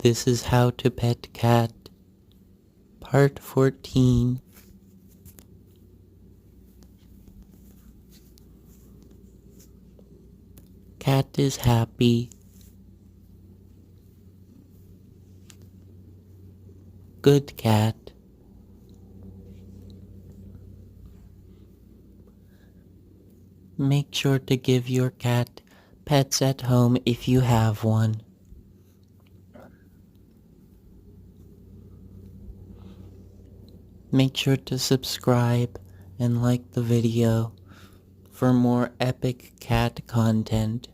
This is How to Pet Cat, Part 14. Cat is happy. Good cat. Make sure to give your cat pets at home if you have one. Make sure to subscribe and like the video for more epic cat content.